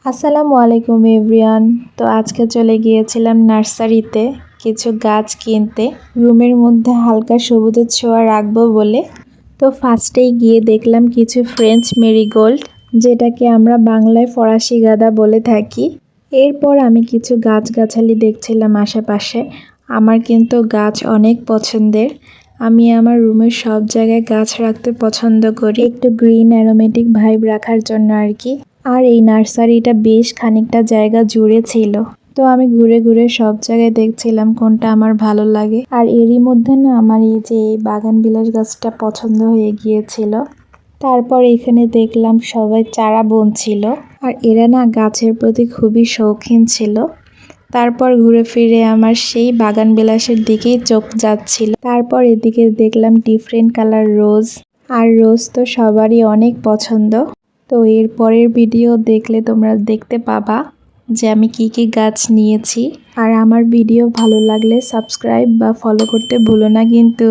আসসালামু আলাইকুম এভরিওয়ান। তো আজকে চলে গিয়েছিলাম নার্সারিতে কিছু গাছ কিনতে, রুমের মধ্যে হালকা সবুজের ছোঁয়া রাখবো বলে। তো ফার্স্টেই গিয়ে দেখলাম কিছু ফ্রেঞ্চ মেরিগোল্ড, যেটাকে আমরা বাংলায় ফরাসি গাঁদা বলে থাকি। এরপর আমি কিছু গাছগাছালি দেখছিলাম আশেপাশে। আমার কিন্তু গাছ অনেক পছন্দের। আমি আমার রুমের সব জায়গায় গাছ রাখতে পছন্দ করি, একটু গ্রিন অ্যারোমেটিক ভাইব রাখার জন্য আর কি। আর এই নার্সারিটা বেশ খানিকটা জায়গা জুড়ে ছিল। তো আমি ঘুরে ঘুরে সব জায়গায় দেখছিলাম কোনটা আমার ভালো লাগে। আর এরই মধ্যে না আমার এই যে এই বাগান বিলাস গাছটা পছন্দ হয়ে গিয়েছিল। তারপর এখানে দেখলাম সবাই চারা বুনছিল, আর এরা না গাছের প্রতি খুবই শৌখিন ছিল। তারপর ঘুরে ফিরে আমার সেই বাগান বিলাসের দিকেই চোখ যাচ্ছিল। তারপর এদিকে দেখলাম ডিফারেন্ট কালার রোজ, আর রোজ তো সবারই অনেক পছন্দ। তো এর পরের ভিডিও দেখলে তোমরা দেখতে পাবা যে আমি কি কি গাছ নিয়েছি। আর আমার ভিডিও ভালো লাগলে সাবস্ক্রাইব বা ফলো করতে ভুলো না কিন্তু।